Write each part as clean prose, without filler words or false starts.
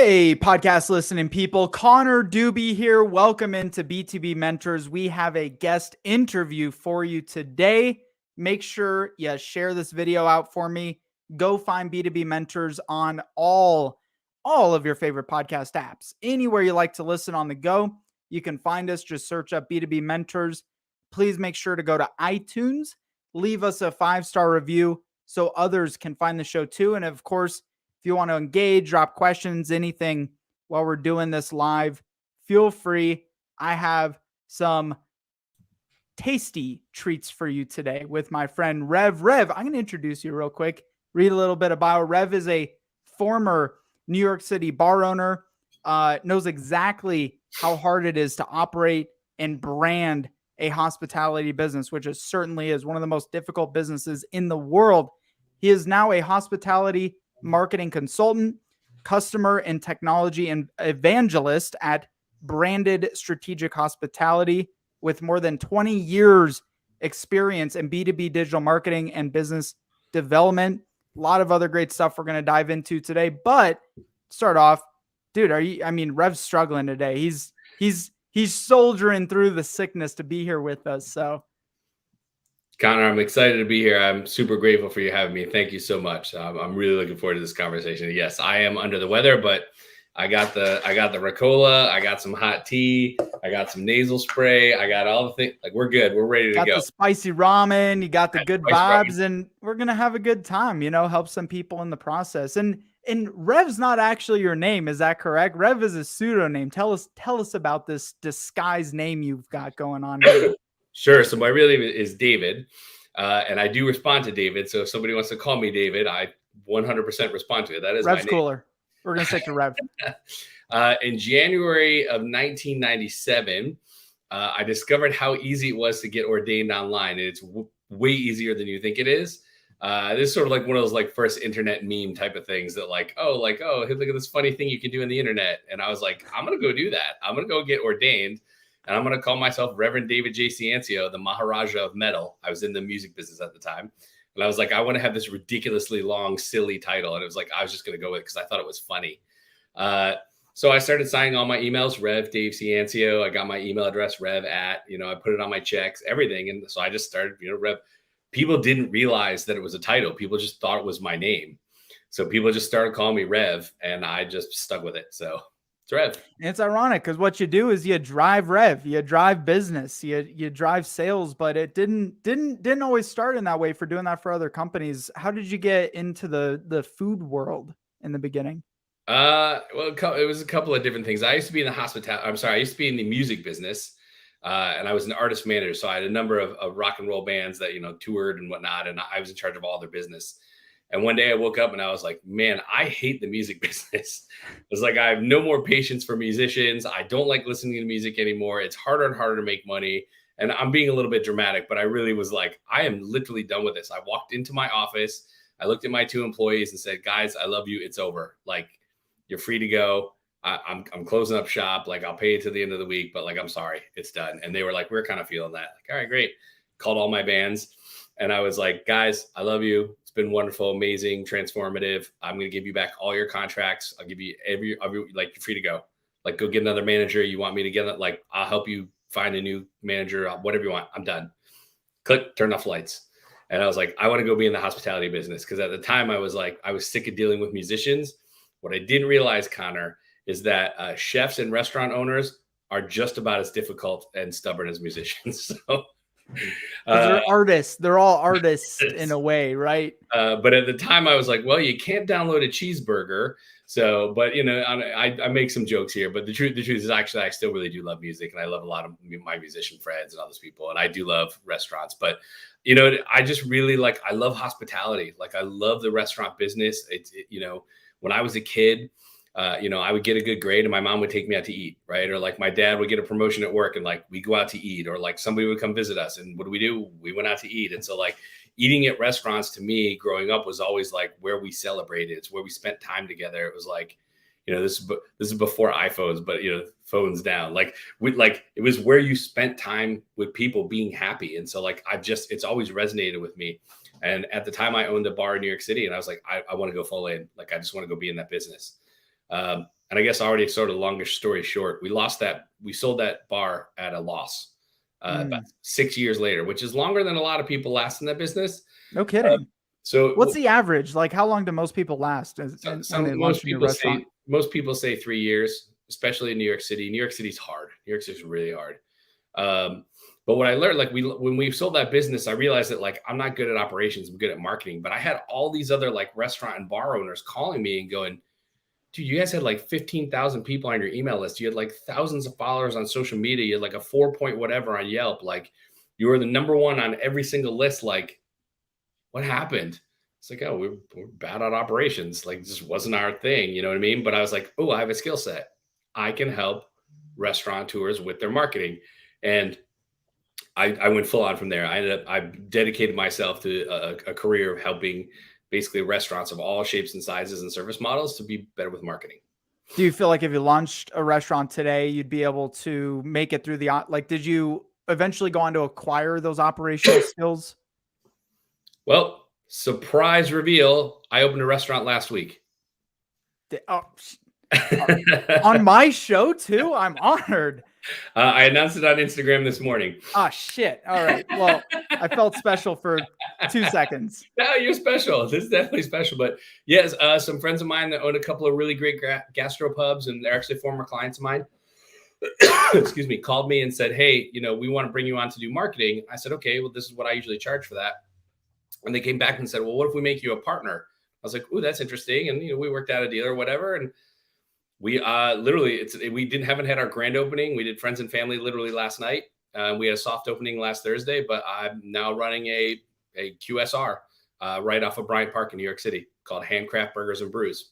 Hey, podcast listening people, Connor Doobie here. Welcome into B2B Mentors. We have a guest interview for you today. Make sure you share this video out for me. Go find B2B Mentors on all of your favorite podcast apps. Anywhere you like to listen on the go, you can find us. Just search up B2B Mentors. Please make sure to go to iTunes, leave us a 5-star review so others can find the show too. And of course, if you want to engage, drop questions, anything while we're doing this live, feel free. I have some tasty treats for you today with my friend Rev. Rev, I'm going to introduce you real quick. Read a little bit about Rev is a former New York City bar owner, knows exactly how hard it is to operate and brand a hospitality business, which is certainly is one of the most difficult businesses in the world. He is now a hospitality marketing consultant, customer and technology and evangelist at Branded Strategic Hospitality with more than 20 years experience in B2B digital marketing and business development. A lot of other great stuff we're going to dive into today, but start off, dude, Rev's struggling today. He's soldiering through the sickness to be here with us. So Connor, I'm excited to be here. I'm super grateful for you having me. Thank you so much. I'm really looking forward to this conversation. Yes, I am under the weather, but I got the Ricola. I got some hot tea. I got some nasal spray. I got all the things. Like, we're good. We're ready to go. Got the spicy ramen. You got the good vibes, and we're gonna have a good time. Help some people in the process. And Rev's not actually your name, is that correct? Rev is a pseudonym. Tell us about this disguised name you've got going on here. Sure. So my real name is David, and I do respond to David. So if somebody wants to call me David, I 100% respond to it. That is Rev's my name. Cooler. We're going to stick to Rev. In January of 1997, I discovered how easy it was to get ordained online. And it's way easier than you think it is. This is sort of like one of those like first internet meme type of things that oh, hey, look at this funny thing you can do on the internet. And I was like, I'm going to go do that. I'm going to go get ordained. And I'm going to call myself Reverend David J. Ciancio, the Maharaja of Metal. I was in the music business at the time. And I was like, I want to have this ridiculously long, silly title. And it was like, I was just going to go with it because I thought it was funny. So I started signing all my emails, Rev Dave Ciancio. I got my email address, Rev at, I put it on my checks, everything. And so I just started, Rev. People didn't realize that it was a title. People just thought it was my name. So people just started calling me Rev, and I just stuck with it. So it's Rev. It's ironic because what you do is you drive Rev, you drive business, you drive sales, but it didn't always start in that way for doing that for other companies. How did you get into the food world in the beginning? Well, it was a couple of different things. I used to be in the I used to be in the music business, and I was an artist manager. So I had a number of rock and roll bands that toured and whatnot, and I was in charge of all their business. And one day I woke up and I was like, man, I hate the music business. It was like, I have no more patience for musicians. I don't like listening to music anymore. It's harder and harder to make money. And I'm being a little bit dramatic, but I really was like, I am literally done with this. I walked into my office. I looked at my 2 employees and said, guys, I love you. It's over. Like, you're free to go. I'm closing up shop. Like, I'll pay you to the end of the week, but like, I'm sorry, it's done. And they were like, we're kind of feeling that. Like, all right, great. Called all my bands. And I was like, guys, I love you. It's been wonderful, amazing, transformative. I'm going to give you back all your contracts. I'll give you every like, you're free to go. Like, go get another manager. You want me to get it? Like, I'll help you find a new manager, whatever you want. I'm done. Click, turn off lights. And I was like, I want to go be in the hospitality business. Because at the time I was sick of dealing with musicians. What I didn't realize, Connor, is that chefs and restaurant owners are just about as difficult and stubborn as musicians. So they're artists. They're all artists in a way, right? But at the time I was like, well, you can't download a cheeseburger. So, but I make some jokes here, but the truth is actually, I still really do love music, and I love a lot of my musician friends and all those people. And I do love restaurants, but I just really I love hospitality. Like, I love the restaurant business. When I was a kid, I would get a good grade and my mom would take me out to eat, right? Or like my dad would get a promotion at work and we go out to eat, or like somebody would come visit us. And what do? We went out to eat. And so eating at restaurants to me growing up was always where we celebrated. It's where we spent time together. It was this is before iPhones, but phones down. It was where you spent time with people being happy. And so it's always resonated with me. And at the time I owned a bar in New York City, and I was like, I want to go full in. I just want to go be in that business. And I guess already sort of longest story short, we sold that bar at a loss about 6 years later, which is longer than a lot of people last in that business. No kidding. So what's the average? Like, how long do most people last when they launch a new restaurant? Most people say 3 years, especially in New York City. New York City's hard. New York City's really hard. But what I learned, like when we sold that business, I realized that like I'm not good at operations, I'm good at marketing. But I had all these other like restaurant and bar owners calling me and going, dude, you guys had like 15,000 people on your email list. You had like thousands of followers on social media. You had like a 4 point whatever on Yelp. Like you were the number one on every single list. Like, what happened? It's like, oh, we're bad at operations. Like, this wasn't our thing. You know what I mean? But I was like, oh, I have a skill set. I can help restaurateurs with their marketing. And I went full on from there. I dedicated myself to a career of helping basically restaurants of all shapes and sizes and service models to be better with marketing. Do you feel like if you launched a restaurant today, you'd be able to make it through like, did you eventually go on to acquire those operational skills? Well, surprise reveal, I opened a restaurant last week. On my show too? I'm honored. I announced it on Instagram this morning. Ah, shit. All right. Well, I felt special for 2 seconds. No, you're special. This is definitely special. But yes, some friends of mine that own a couple of really great gastropubs, and they're actually former clients of mine, excuse me, called me and said, hey, we want to bring you on to do marketing. I said, okay, well, this is what I usually charge for that. And they came back and said, well, what if we make you a partner? I was like, ooh, that's interesting. And, we worked out a deal or whatever. And we literally, haven't had our grand opening. We did friends and family literally last night. We had a soft opening last Thursday, but I'm now running a QSR right off of Bryant Park in New York City called Handcraft Burgers and Brews.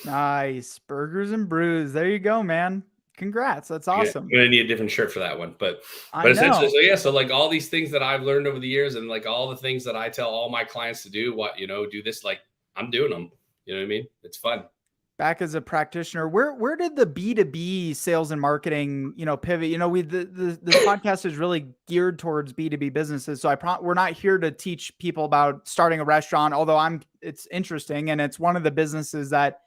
Nice. Burgers and Brews. There you go, man. Congrats. That's awesome. I'm gonna need a different shirt for that one, but essentially, so like all these things that I've learned over the years, and like all the things that I tell all my clients to do, do this, like I'm doing them. You know what I mean? It's fun. Back as a practitioner, where did the B2B sales and marketing, pivot? The podcast is really geared towards B2B businesses. So we're not here to teach people about starting a restaurant, although it's interesting. And it's one of the businesses that,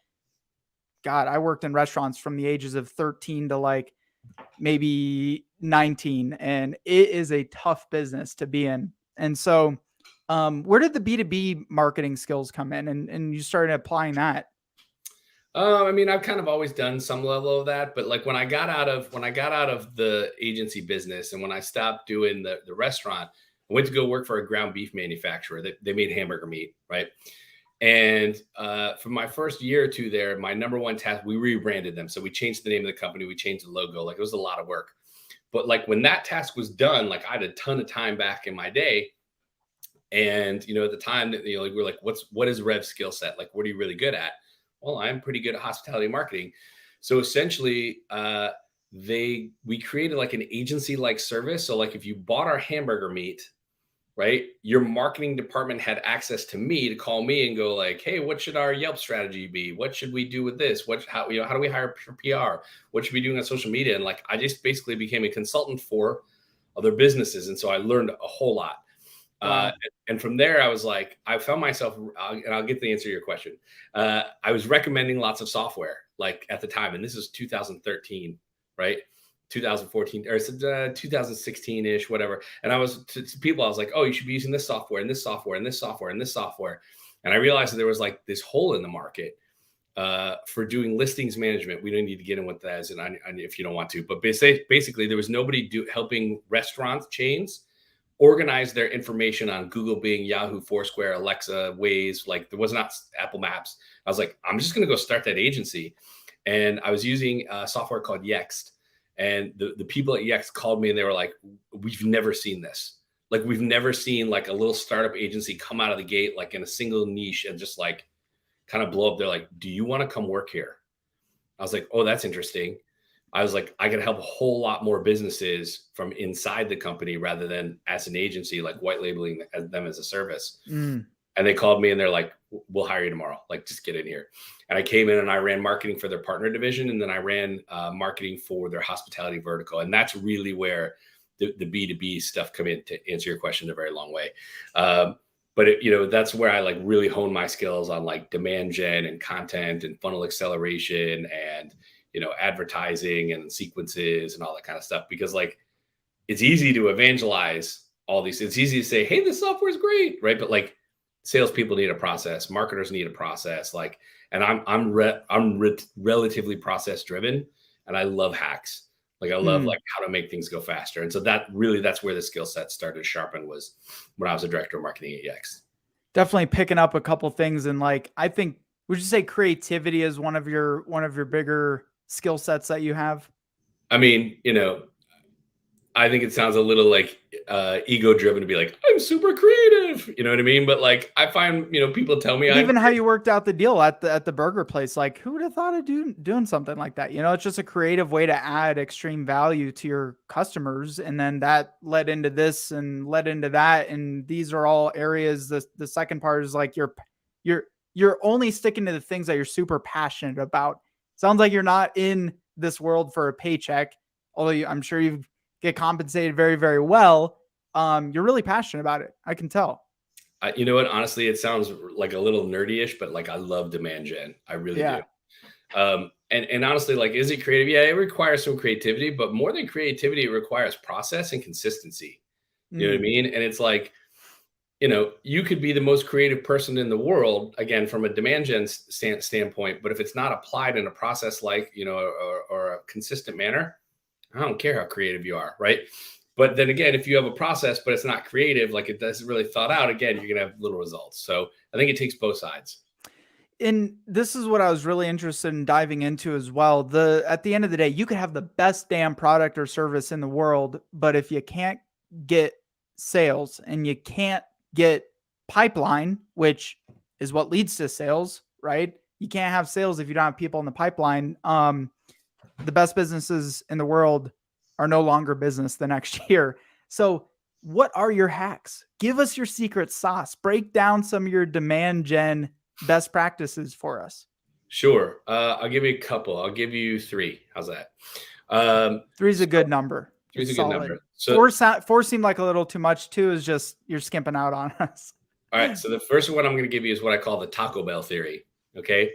God, I worked in restaurants from the ages of 13 to like maybe 19, and it is a tough business to be in. And so where did the B2B marketing skills come in, and you started applying that? I've kind of always done some level of that, but like when I got out of the agency business and when I stopped doing the restaurant, I went to go work for a ground beef manufacturer that they made hamburger meat, right? And for my first year or two there, my number one task, we rebranded them. So we changed the name of the company, we changed the logo. Like it was a lot of work. But like when that task was done, like I had a ton of time back in my day. And at the time that we're like, what is Rev's skill set? Like, what are you really good at? Well, I'm pretty good at hospitality marketing. So essentially, we created like an agency-like service. So like if you bought our hamburger meat, right, your marketing department had access to me to call me and go like, hey, what should our Yelp strategy be? What should we do with this? How do we hire for PR? What should we be doing on social media? And like, I just basically became a consultant for other businesses. And so I learned a whole lot. Wow. And from there, I was like, I found myself, and I'll get the answer to your question. I was recommending lots of software, like at the time, and this is 2013, right? 2014 or 2016-ish, whatever. And I was to people, I was like, oh, you should be using this software and this software and this software and this software. And I realized that there was like this hole in the market for doing listings management. We don't need to get in what that is, and if you don't want to, but basically there was nobody helping restaurant chains organize their information on Google, Bing, Yahoo, Foursquare, Alexa, Waze. Like there was not Apple Maps. I was like, I'm just going to go start that agency. And I was using a software called Yext. And the people at Yext called me and they were like, we've never seen this. Like we've never seen like a little startup agency come out of the gate, like in a single niche and just like kind of blow up. They're like, do you want to come work here? I was like, oh, that's interesting. I was like, I can help a whole lot more businesses from inside the company rather than as an agency, like white labeling them as a service. And they called me and they're like, we'll hire you tomorrow. Like, just get in here. And I came in and I ran marketing for their partner division. And then I ran marketing for their hospitality vertical. And that's really where the B2B stuff come in, to answer your question in a very long way. But that's where I like really hone my skills on like demand gen and content and funnel acceleration and advertising and sequences and all that kind of stuff, because like it's easy to evangelize all these. It's easy to say, hey, this software is great, right? But like salespeople need a process, marketers need a process, like, and I'm relatively process driven, and I love hacks. Like I love like how to make things go faster. And so that's where the skill set started to sharpen, was when I was a director of marketing at EX. Definitely picking up a couple things. And like, I think, would you say creativity is one of your bigger skill sets that you have? I mean, I think it sounds a little like ego driven to be like, I'm super creative. You know what I mean? But like, I find, people tell me even how you worked out the deal at the burger place, like who would have thought of doing something like that? It's just a creative way to add extreme value to your customers. And then that led into this and led into that. And these are all areas. The second part is like, you're only sticking to the things that you're super passionate about. Sounds like you're not in this world for a paycheck, although I'm sure you get compensated very, very well. You're really passionate about it. I can tell. You know what? Honestly, it sounds like a little nerdy-ish, but like I love demand gen. I really do. And honestly, like, is it creative? Yeah, it requires some creativity, but more than creativity, it requires process and consistency. You know what I mean? And it's like, you could be the most creative person in the world, again, from a demand gen standpoint, but if it's not applied in a process like, or a consistent manner, I don't care how creative you are, right? But then again, if you have a process, but it's not creative, like it doesn't really thought out, again, you're going to have little results. So I think it takes both sides. And this is what I was really interested in diving into as well. At the end of the day, you could have the best damn product or service in the world, but if you can't get sales and you can't get pipeline, which is what leads to sales, right? You can't have sales if you don't have people in the pipeline. The best businesses in the world are no longer business the next year. So what are your hacks? Give us your secret sauce. Break down some of your demand gen best practices for us. Sure. I'll give you a couple. I'll give you 3. How's that? 3 is a good number. 3 is a good number. So 4 seemed like a little too much. 2 is just, you're skimping out on us. All right. So the first one I'm going to give you is what I call the Taco Bell theory. Okay.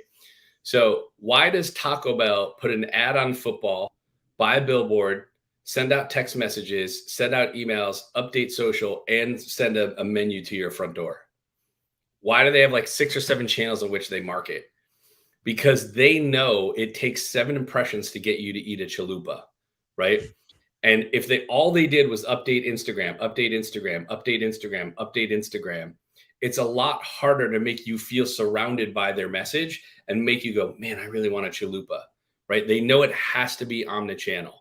So why does Taco Bell put an ad on football, buy a billboard, send out text messages, send out emails, update social, and send a menu to your front door? Why do they have like 6 or 7 channels in which they market? Because they know it takes 7 impressions to get you to eat a chalupa, right? And if all they did was update Instagram, update Instagram, update Instagram, update Instagram, it's a lot harder to make you feel surrounded by their message and make you go, man, I really want a chalupa, right? They know it has to be omnichannel,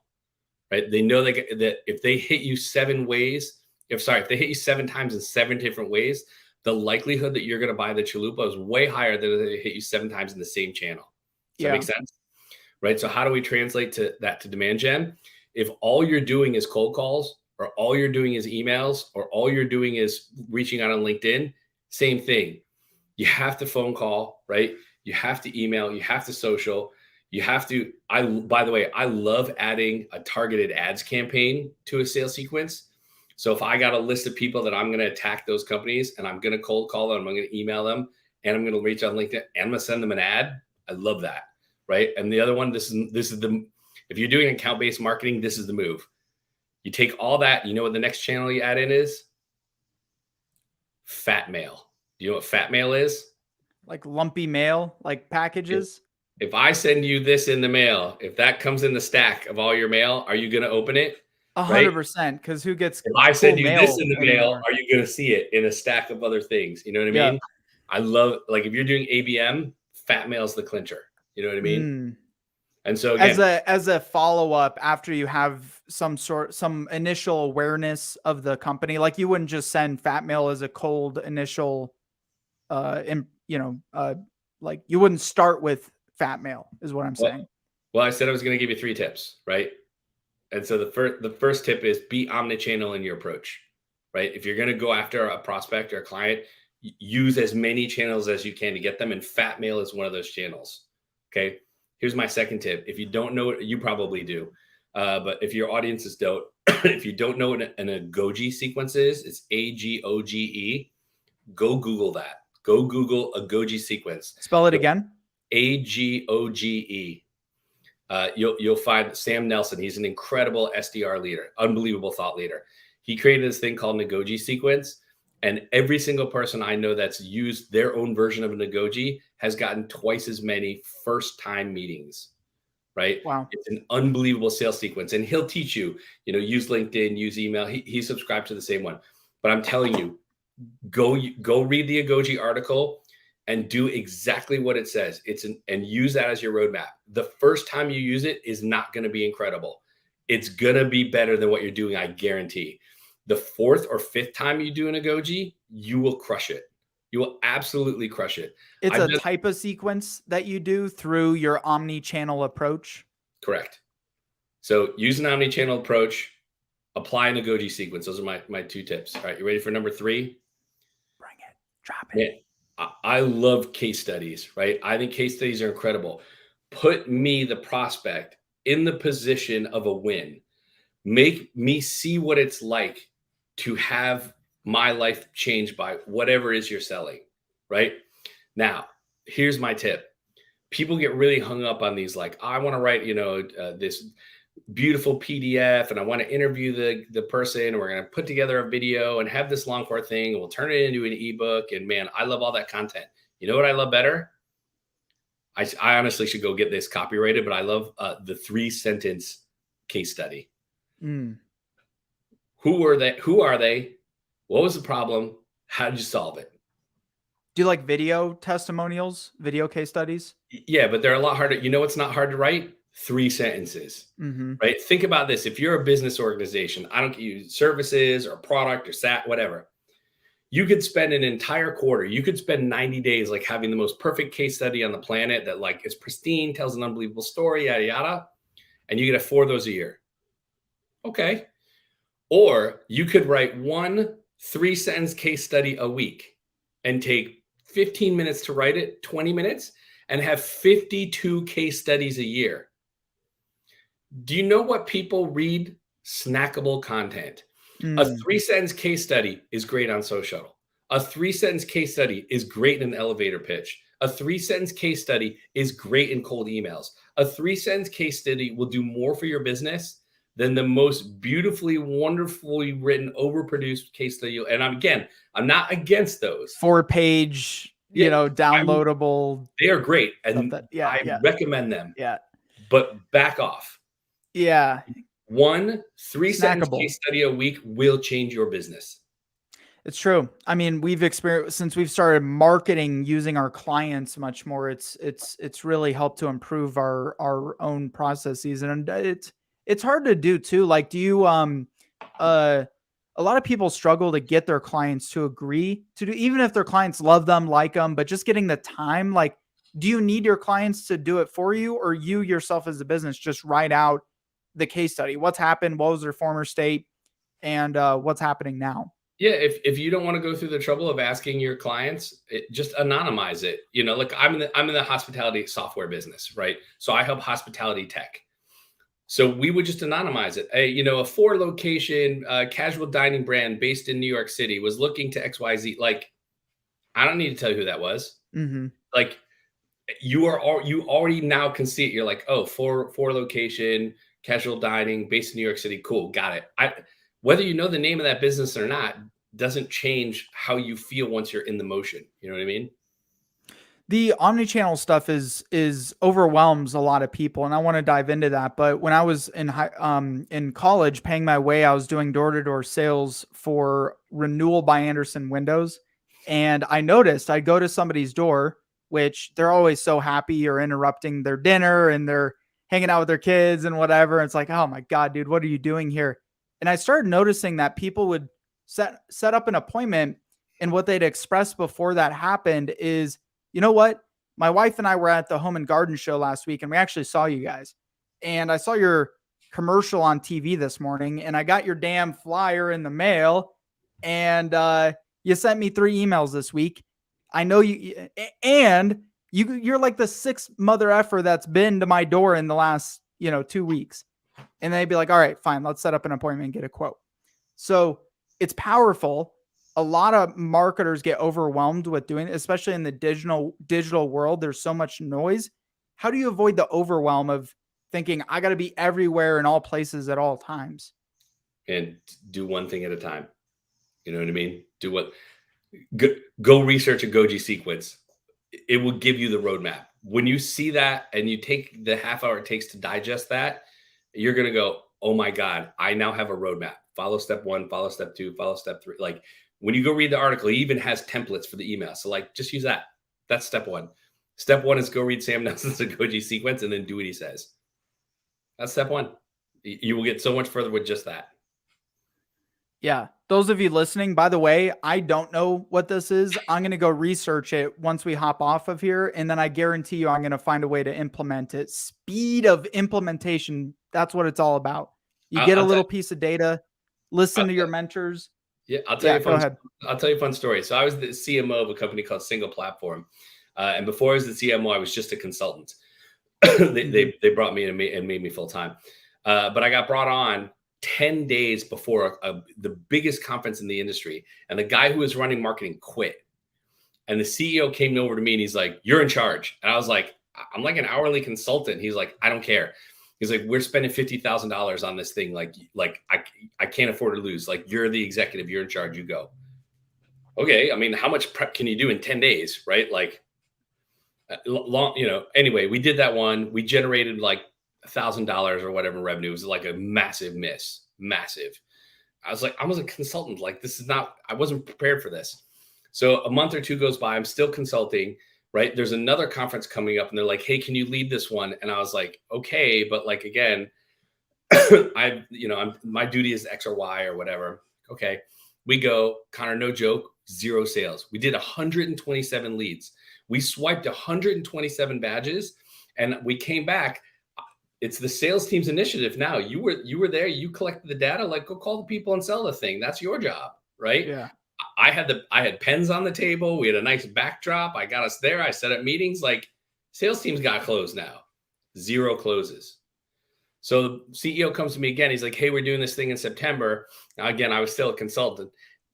right? They know that if they hit you 7 ways, if they hit you 7 times in 7 different ways, the likelihood that you're going to buy the chalupa is way higher than if they hit you 7 times in the same channel. Does that make sense? Right? So how do we translate that to demand gen? If all you're doing is cold calls, or all you're doing is emails, or all you're doing is reaching out on LinkedIn, same thing. You have to phone call, right? You have to email, you have to social, you have to, by the way, I love adding a targeted ads campaign to a sales sequence. So if I got a list of people that I'm going to attack those companies, and I'm going to cold call them, I'm going to email them, and I'm going to reach on LinkedIn, and I'm going to send them an ad, I love that, right? And the other one, if you're doing account-based marketing, this is the move. You take all that, you know what the next channel you add in is? Fat mail. Do you know what fat mail is? Like lumpy mail, like packages? If I send you this in the mail, if that comes in the stack of all your mail, are you going to open it? 100%. Because who gets If I send you this in the mail, anymore? are you going to see it in a stack of other things? You know what I mean? I love, like, if you're doing ABM, fat mail is the clincher. You know what I mean? And so again, as a follow-up, after you have some initial awareness of the company, like you wouldn't just send fat mail as a cold initial, like you wouldn't start with fat mail is what I'm saying. Well, I said I was going to give you 3 tips, right? And so the first tip is be omnichannel in your approach, right? If you're going to go after a prospect or a client, use as many channels as you can to get them. And fat mail is one of those channels. Okay. Here's my second tip. If you don't know it, you probably do. But if your audiences don't, if you don't know what an Agoge sequence is, it's AGOGE. Go Google that. Go Google Agoge sequence. Spell it again. AGOGE. You'll find Sam Nelson. He's an incredible SDR leader, unbelievable thought leader. He created this thing called Nagoji sequence. And every single person I know that's used their own version of a Nagoji has gotten twice as many first-time meetings, right? Wow. It's an unbelievable sales sequence. And he'll teach you, use LinkedIn, use email. He subscribed to the same one. But I'm telling you, go read the Nagoji article and do exactly what it says. And use that as your roadmap. The first time you use it is not going to be incredible. It's going to be better than what you're doing, I guarantee. The fourth or fifth time you do an Nagoji, you will crush it. You will absolutely crush it. It's a type of sequence that you do through your omni-channel approach. Correct. So use an omni-channel approach, apply a Nagoji sequence. Those are my 2 tips. All right, you ready for number 3? Bring it. Drop it. Man, I love case studies, right? I think case studies are incredible. Put me, the prospect, in the position of a win. Make me see what it's like to have my life changed by whatever it is you're selling, right? Now, here's my tip. People get really hung up on these, like, I want to write, this beautiful PDF and I want to interview the person. And we're going to put together a video and have this long form thing. And we'll turn it into an ebook. And man, I love all that content. You know what I love better? I honestly should go get this copyrighted, but I love the 3-sentence case study. Who are they? What was the problem? How did you solve it? Do you like video testimonials, video case studies? Yeah, but they're a lot harder. You know what's not hard to write? 3 sentences, right? Think about this. If you're a business organization, I don't use services or product or SAT, whatever. You could spend an entire quarter. You could spend 90 days like having the most perfect case study on the planet that like is pristine, tells an unbelievable story, yada, yada. And you get 4 of those a year. Okay. Or you could write 1 3-sentence case study a week and take 15 minutes to write it, 20 minutes, and have 52 case studies a year. Do you know what people read? Snackable content. A 3-sentence case study is great on social. A 3-sentence case study is great in an elevator pitch. A 3-sentence case study is great in cold emails. A 3-sentence case study will do more for your business than the most beautifully, wonderfully written, overproduced case study. And I'm not against those. 4-page, downloadable. They are great. And I recommend them. Yeah. But back off. Yeah. 1 3-sentence case study a week will change your business. It's true. I mean, we've experienced since we've started marketing using our clients much more. It's really helped to improve our own processes, and it's hard to do too. Like, do you a lot of people struggle to get their clients to agree to do, even if their clients love them, like them, but just getting the time. Like, do you need your clients to do it for you, or you yourself as a business just write out the case study? What's happened? What was their former state? And what's happening now? Yeah. If you don't want to go through the trouble of asking your clients, just anonymize it. Like I'm in the hospitality software business, right? So I help hospitality tech. So we would just anonymize it. A 4-location casual dining brand based in New York City was looking to XYZ. Like, I don't need to tell you who that was. Like, you already now can see it. You're like, oh, 4-location casual dining based in New York City. Cool. Got it. Whether you know the name of that business or not doesn't change how you feel once you're in the motion. You know what I mean? The omnichannel stuff is overwhelms a lot of people, and I want to dive into that. But when I was in college, paying my way, I was doing door-to-door sales for Renewal by Andersen windows, and I noticed I'd go to somebody's door, which they're always so happy you're interrupting their dinner and they're hanging out with their kids and whatever. It's like, oh my God, dude, what are you doing here? And I started noticing that people would set up an appointment, and what they'd express before that happened is, you know what? My wife and I were at the Home and Garden show last week, and we actually saw you guys. And I saw your commercial on TV this morning, and I got your damn flyer in the mail, and you sent me 3 emails this week. I know you, and you're like the 6th mother effer that's been to my door in the last, 2 weeks. And they'd be like, all right, fine, let's set up an appointment and get a quote. So it's powerful. A lot of marketers get overwhelmed with doing it, especially in the digital world. There's so much noise. How do you avoid the overwhelm of thinking I got to be everywhere in all places at all times. And do one thing at a time. You know what I mean? Go research a Goji sequence. It will give you the roadmap. When you see that and you take the half hour it takes to digest that, you're going to go, oh my God, I now have a roadmap. Follow step 1, follow step 2, follow step 3. Like when you go read the article, he even has templates for the email. So like, just use that. That's step 1. Step 1 is go read Sam Nelson's Goji sequence and then do what he says. That's step 1. You will get so much further with just that. Yeah. Those of you listening, by the way, I don't know what this is. I'm going to go research it once we hop off of here. And then I guarantee you I'm going to find a way to implement it. Speed of implementation. That's what it's all about. You get a little piece of data, listen to your mentors. Yeah, I'll tell you a fun story. So I was the CMO of a company called Single Platform. And before I was the CMO, I was just a consultant. they brought me in and made me full time. But I got brought on 10 days before the biggest conference in the industry. And the guy who was running marketing quit. And the CEO came over to me and he's like, you're in charge. And I was like, I'm like an hourly consultant. He's like, I don't care. He's like, we're spending $50,000 on this thing. Like I can't afford to lose. Like, you're the executive, you're in charge, you go. Okay. I mean, how much prep can you do in 10 days? Right. Like long, anyway, we did that one. We generated like $1,000 or whatever revenue. It was like a massive miss. Massive. I was a consultant. Like, I wasn't prepared for this. So a month or two goes by. I'm still consulting, right? There's another conference coming up and they're like, hey, can you lead this one? And I was like, okay. But like, again, my duty is X or Y or whatever. Okay. We go, Connor, no joke, 0 sales. We did 127 leads. We swiped 127 badges and we came back. It's the sales team's initiative now. You were there. You collected the data. Like, go call the people and sell the thing. That's your job, right? Yeah. I had pens on the table. We had a nice backdrop. I got us there. I set up meetings. Like, sales teams got closed now. 0 closes. So the CEO comes to me again. He's like, hey, we're doing this thing in September. Now, again, I was still a consultant.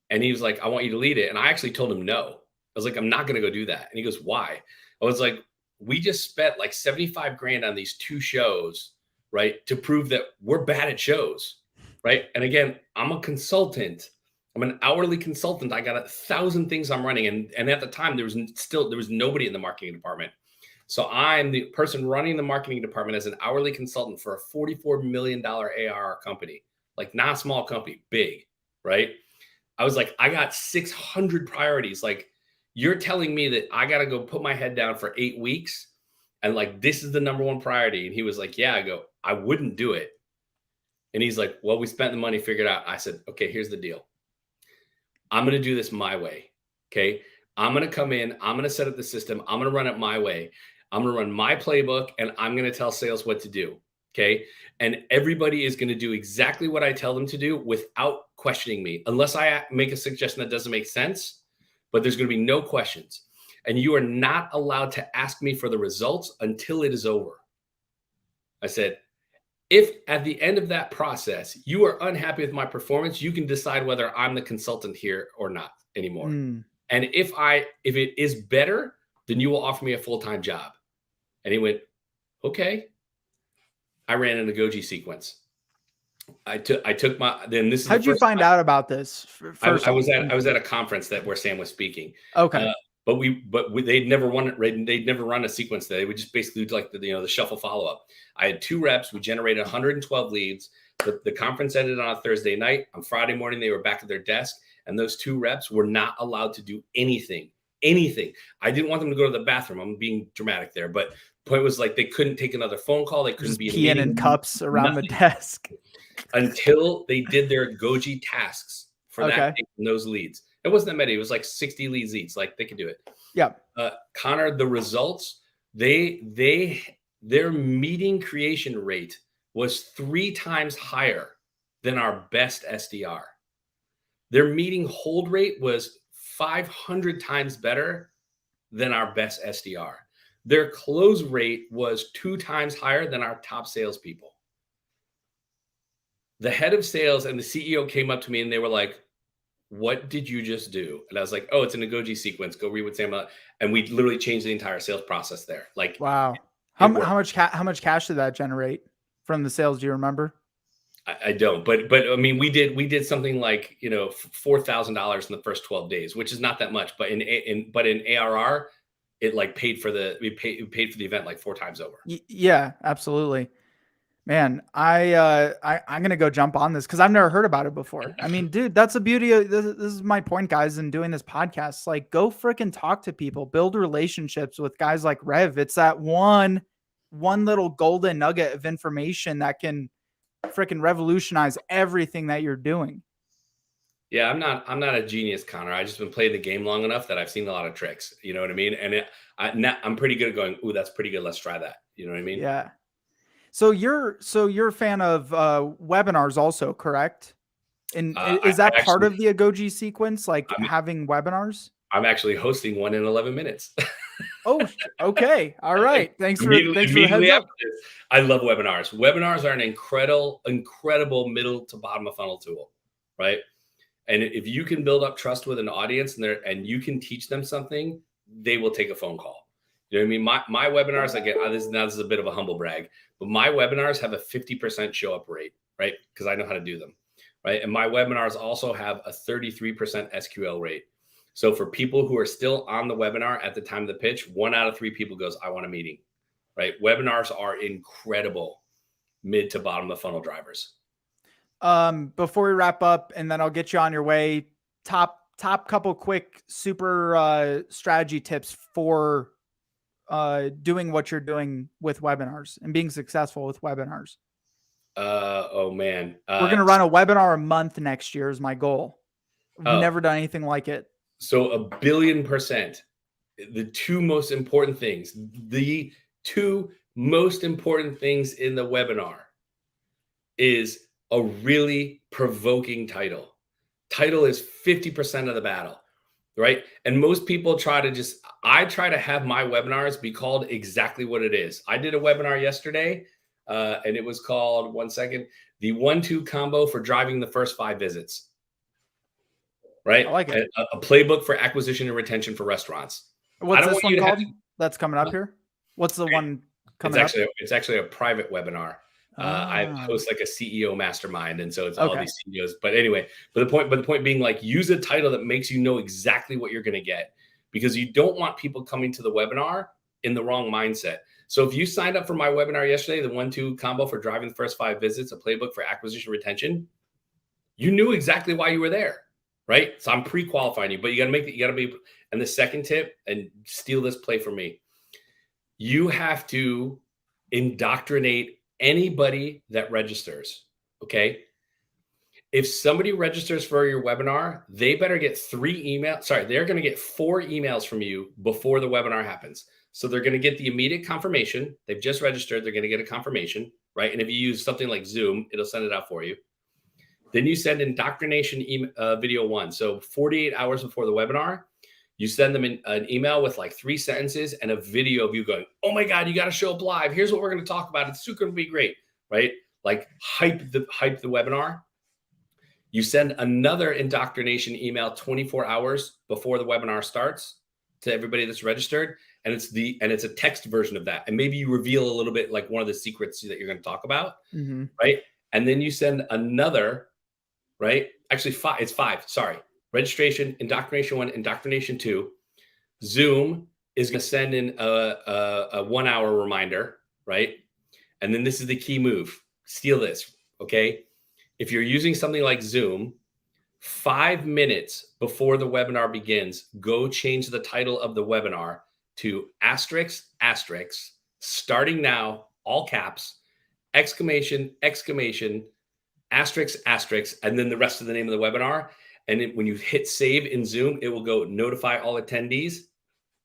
And he was like, I want you to lead it. And I actually told him no. I was like, I'm not going to go do that. And he goes, why? I was like, we just spent like 75 grand on these 2 shows, right? To prove that we're bad at shows, right? And again, I'm a consultant. I'm an hourly consultant. I got 1,000 things I'm running. And at the time, there was nobody in the marketing department. So I'm the person running the marketing department as an hourly consultant for a $44 million ARR company, like not a small company, big, right? I was like, I got 600 priorities. Like, you're telling me that I got to go put my head down for 8 weeks and like, this is the number 1 priority. And he was like, yeah. I go, I wouldn't do it. And he's like, well, we spent the money, figured out. I said, okay, here's the deal. I'm going to do this my way. Okay. I'm going to come in. I'm going to set up the system. I'm going to run it my way. I'm going to run my playbook and I'm going to tell sales what to do. Okay. And everybody is going to do exactly what I tell them to do without questioning me, unless I make a suggestion that doesn't make sense. But there's going to be no questions. And you are not allowed to ask me for the results until it is over. I said, if at the end of that process, you are unhappy with my performance, you can decide whether I'm the consultant here or not anymore. And if it is better, then you will offer me a full-time job. And he went, okay. I ran an Goji sequence. How'd you find out about this? I was at a conference where Sam was speaking. Okay. But they'd never run a sequence. They would just basically do like the shuffle follow up. I had 2 reps. We generated 112 leads. The conference ended on a Thursday night. On Friday morning, they were back at their desk, and those 2 reps were not allowed to do anything. I didn't want them to go to the bathroom. I'm being dramatic there, but the point was like they couldn't take another phone call. They couldn't be peeing in cups around the desk until they did their Goji tasks for that day and those leads. It wasn't that many. It was like 60 leads each. Like, they could do it. Yeah. Connor, the results, their meeting creation rate was 3 times higher than our best SDR. Their meeting hold rate was 500 times better than our best SDR. Their close rate was 2 times higher than our top salespeople. The head of sales and the CEO came up to me and they were like, what did you just do? And I was like, oh, it's an Goji sequence. Go read what Sam. And we literally changed the entire sales process there. Like, wow. How much cash did that generate? from the sales? Do you remember? I don't, but I mean, we did something like, you know, $4,000 in the first 12 days, which is not that much, but in ARR, it like paid for the event like 4 times over. Yeah, absolutely. Man, I'm gonna go jump on this because I've never heard about it before. I mean, dude, that's the beauty of this. This is my point, guys, in doing this podcast. Like, go freaking talk to people, build relationships with guys like Rev. It's that one little golden nugget of information that can freaking revolutionize everything that you're doing. Yeah, I'm not a genius, Connor. I just been playing the game long enough that I've seen a lot of tricks. You know what I mean? And I'm pretty good at going, ooh, that's pretty good. Let's try that. You know what I mean? Yeah. So you're a fan of webinars also, correct? And is that part of the Agoji sequence, like having webinars? I'm actually hosting one in 11 minutes. Oh, okay. All right. Thanks for the heads up. I love webinars. Webinars are an incredible middle to bottom of funnel tool, right? And if you can build up trust with an audience and you can teach them something, they will take a phone call. You know what I mean? My webinars, again, this is a bit of a humble brag, but my webinars have a 50% show up rate, right? Because I know how to do them, right? And my webinars also have a 33% SQL rate. So for people who are still on the webinar at the time of the pitch, 1 out of 3 people goes, I want a meeting, right? Webinars are incredible mid to bottom of funnel drivers. Before we wrap up, and then I'll get you on your way, top couple quick super strategy tips for doing what you're doing with webinars and being successful with webinars. Oh man. We're going to run a webinar a month next year is my goal. We've never done anything like it. So 1,000,000,000%. The two most important things in the webinar is a really provoking title. Title is 50% of the battle, right? And most people I try to have my webinars be called exactly what it is. I did a webinar yesterday and it was called, one second, the 1-2 combo for driving the first 5 visits. Right? I like it. A playbook for acquisition and retention for restaurants. What's this one called? That's coming up here. What's the one coming up? It's actually a private webinar. I host like a CEO mastermind, and so it's all these CEOs. But anyway, the point being, like, use a title that makes you know exactly what you're going to get, because you don't want people coming to the webinar in the wrong mindset. So if you signed up for my webinar yesterday, the 1-2 combo for driving the first 5 visits, a playbook for acquisition retention, you knew exactly why you were there. Right? So I'm pre-qualifying you, but you got to be, and the second tip, and steal this play from me, you have to indoctrinate anybody that registers. Okay. If somebody registers for your webinar, they better get 3 emails. Sorry, they're going to get 4 emails from you before the webinar happens. So they're going to get the immediate confirmation. They've just registered. They're going to get a confirmation, right? And if you use something like Zoom, it'll send it out for you. Then you send indoctrination video 1. So 48 hours before the webinar, you send them an email with like 3 sentences and a video of you going, oh my God, you got to show up live. Here's what we're going to talk about. It's super going to be great, right? Like hype the webinar. You send another indoctrination email 24 hours before the webinar starts to everybody that's registered. And it's a text version of that. And maybe you reveal a little bit like one of the secrets that you're going to talk about, right? And then you send another, right? Actually, 5. It's 5. Sorry. Registration, indoctrination 1, indoctrination 2. Zoom is going to send in a 1-hour reminder, right? And then this is the key move. Steal this, okay? If you're using something like Zoom, 5 minutes before the webinar begins, go change the title of the webinar to asterisk, starting now, all caps, exclamation, asterisk, and then the rest of the name of the webinar. And when you hit save in Zoom, it will go notify all attendees.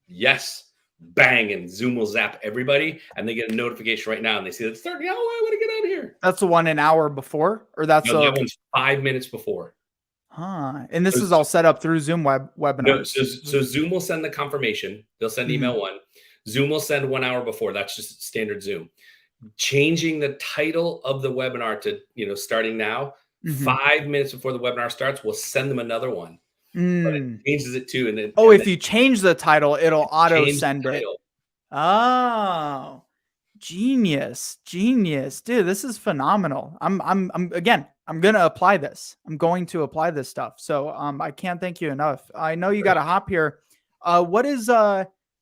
Yes, bang, and Zoom will zap everybody, and they get a notification right now, and they see that it's starting. Oh, I want to get out of here. That's the one an hour before, or that's that one's 5 minutes before. Huh. And this is all set up through Zoom webinars. No, so Zoom will send the confirmation. They'll send email 1. Zoom will send 1 hour before. That's just standard Zoom. Changing the title of the webinar to, starting now, 5 minutes before the webinar starts, we'll send them another one. But it changes it too. And then, if you change the title, it'll auto send it. Oh, Genius, dude. This is phenomenal. I'm going to apply this. I'm going to apply this stuff. So, I can't thank you enough. I know you got to hop here. What is,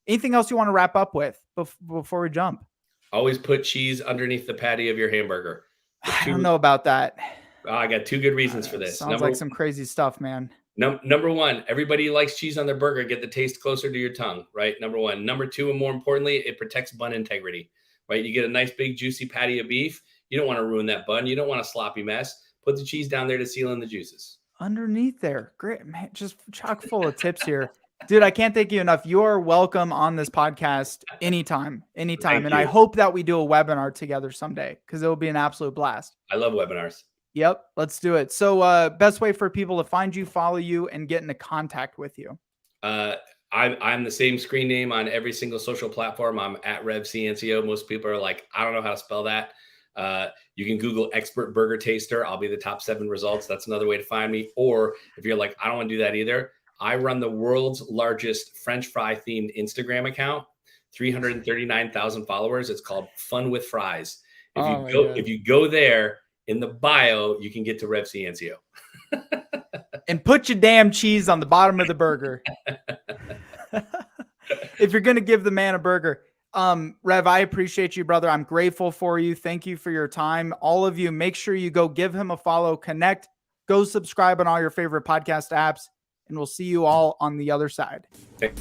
anything else you want to wrap up with before we jump? Always put cheese underneath the patty of your hamburger. I don't know about that. I got two good reasons for this. Sounds like some crazy stuff, man. Number one, everybody likes cheese on their burger. Get the taste closer to your tongue, right? Number one. Number two, and more importantly, it protects bun integrity, right? You get a nice big juicy patty of beef. You don't want to ruin that bun. You don't want a sloppy mess. Put the cheese down there to seal in the juices. Underneath there. Great, man. Just chock full of tips here. Dude, I can't thank you enough. You are welcome on this podcast anytime. And I hope that we do a webinar together someday because it will be an absolute blast. I love webinars. Yep, let's do it. So best way for people to find you, follow you, and get into contact with you. I'm the same screen name on every single social platform. I'm at Rev CNCO. Most people are like, I don't know how to spell that. You can Google expert burger taster. I'll be the top 7 results. That's another way to find me. Or if you're like, I don't want to do that either, I run the world's largest French fry themed Instagram account, 339,000 followers. It's called Fun with Fries. If you go there in the bio, you can get to Rev CNCO. And put your damn cheese on the bottom of the burger. If you're going to give the man a burger. Rev, I appreciate you, brother. I'm grateful for you. Thank you for your time. All of you, make sure you go give him a follow, connect, go subscribe on all your favorite podcast apps, and we'll see you all on the other side. Okay.